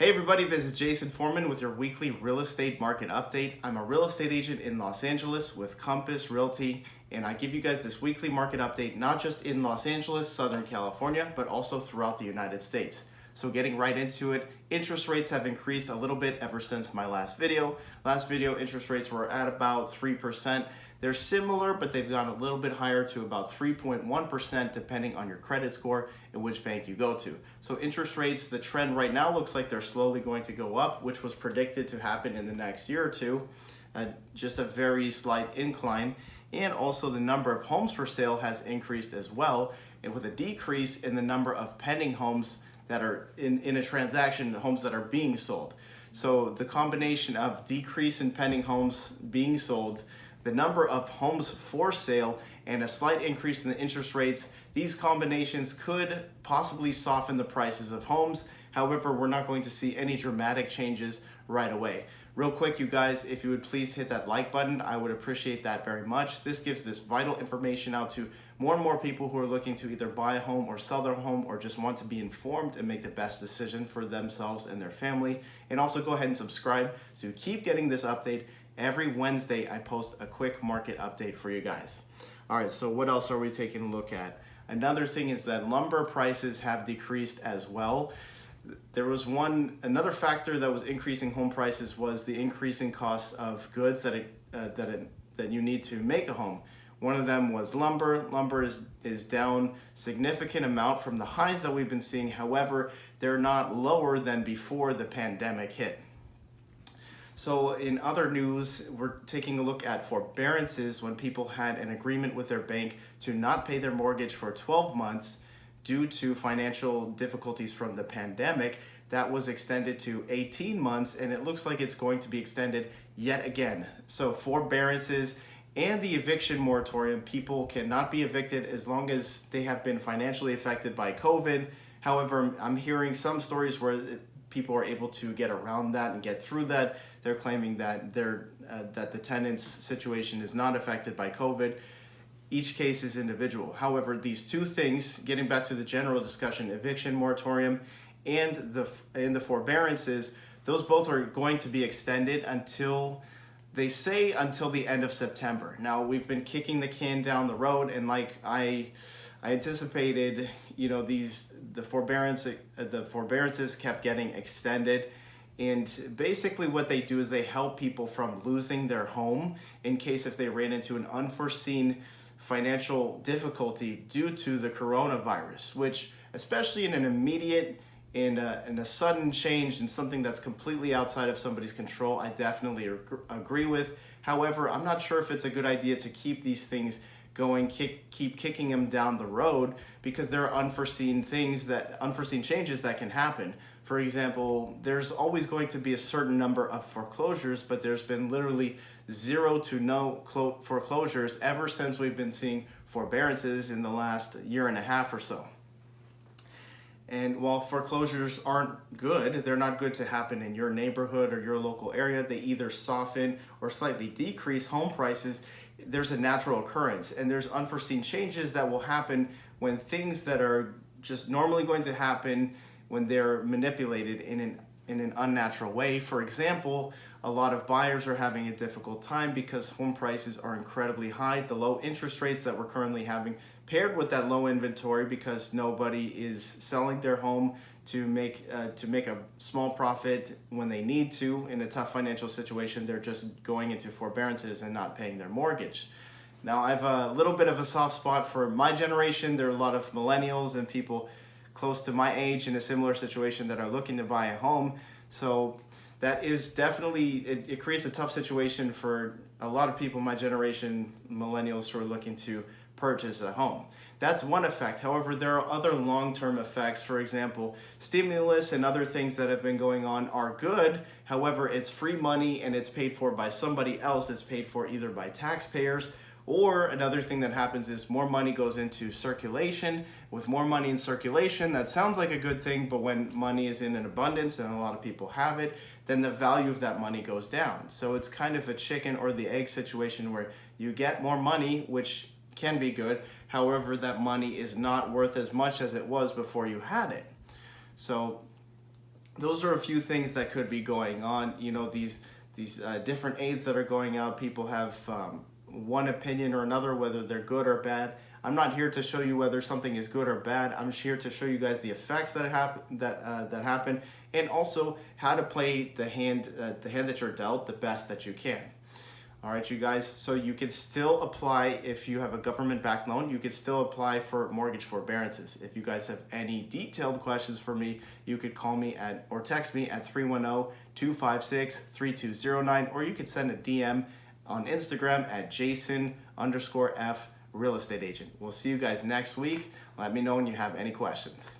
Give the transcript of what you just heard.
Hey everybody, this is Jason Foreman with your weekly real estate market update. I'm a real estate agent in Los Angeles with Compass Realty, and I give you guys this weekly market update not just in Los Angeles, Southern California, but also throughout the United States. So getting right into it, interest rates have increased a little bit ever since my last video. Last video, interest rates were at about 3%. They're similar, but they've gone a little bit higher to about 3.1% depending on your credit score and which bank you go to. So interest rates, the trend right now looks like they're slowly going to go up, which was predicted to happen in the next year or two. Just a very slight incline. And also the number of homes for sale has increased as well, and with a decrease in the number of pending homes that are in a transaction, homes that are being sold. So the combination of decrease in pending homes being sold, the number of homes for sale, and a slight increase in the interest rates, these combinations could possibly soften the prices of homes. However, we're not going to see any dramatic changes right away. Real quick, you guys, if you would please hit that like button, I would appreciate that very much. This gives this vital information out to more and more people who are looking to either buy a home or sell their home, or just want to be informed and make the best decision for themselves and their family. And also go ahead and subscribe so you keep getting this update. Every Wednesday, I post a quick market update for you guys. All right, so what else are we taking a look at? Another thing is that lumber prices have decreased as well. There was another factor that was increasing home prices was the increasing costs of goods that you need to make a home. One of them was lumber. Lumber is down significant amount from the highs that we've been seeing. However, they're not lower than before the pandemic hit. So in other news, we're taking a look at forbearances when people had an agreement with their bank to not pay their mortgage for 12 months due to financial difficulties from the pandemic. That was extended to 18 months, and it looks like it's going to be extended yet again. So forbearances and the eviction moratorium, people cannot be evicted as long as they have been financially affected by COVID. However, I'm hearing some stories where people are able to get around that and get through that. They're claiming that that the tenant's situation is not affected by COVID. Each case is individual. However, these two things, getting back to the general discussion, eviction moratorium and the forbearances, those both are going to be extended until the end of September. Now, we've been kicking the can down the road, and like I anticipated, the forbearances kept getting extended. And basically what they do is they help people from losing their home in case if they ran into an unforeseen financial difficulty due to the coronavirus, which especially in an immediate, in a sudden change in something that's completely outside of somebody's control, I definitely agree with. However, I'm not sure if it's a good idea to keep these things going, keep kicking them down the road, because there are unforeseen changes that can happen. For example, there's always going to be a certain number of foreclosures, but there's been literally zero to no foreclosures ever since we've been seeing forbearances in the last year and a half or so. And while foreclosures aren't good, they're not good to happen in your neighborhood or your local area. They either soften or slightly decrease home prices. There's a natural occurrence, and there's unforeseen changes that will happen when things that are just normally going to happen, when they're manipulated in an unnatural way. For example, a lot of buyers are having a difficult time because home prices are incredibly high. The low interest rates that we're currently having, paired with that low inventory because nobody is selling their home to make a small profit when they need to. In a tough financial situation, they're just going into forbearances and not paying their mortgage. Now, I have a little bit of a soft spot for my generation. There are a lot of millennials and people close to my age in a similar situation that are looking to buy a home. So that is definitely, it creates a tough situation for a lot of people, my generation, millennials, who are looking to purchase a home. That's one effect. However, there are other long-term effects. For example, stimulus and other things that have been going on are good. However, it's free money and it's paid for by somebody else. It's paid for either by taxpayers, or another thing that happens is more money goes into circulation. With more money in circulation, that sounds like a good thing, but when money is in an abundance and a lot of people have it, then the value of that money goes down. So it's kind of a chicken or the egg situation where you get more money, which can be good. However, that money is not worth as much as it was before you had it. So those are a few things that could be going on. You know, these different aids that are going out, people have one opinion or another, whether they're good or bad. I'm not here to show you whether something is good or bad. I'm just here to show you guys the effects that happen, and also how to play the hand that you're dealt the best that you can. All right, you guys, so you can still apply if you have a government-backed loan. You can still apply for mortgage forbearances. If you guys have any detailed questions for me, you could call me or text me at 310-256-3209, or you could send a DM on Instagram at Jason_F Real Estate Agent. We'll see you guys next week. Let me know when you have any questions.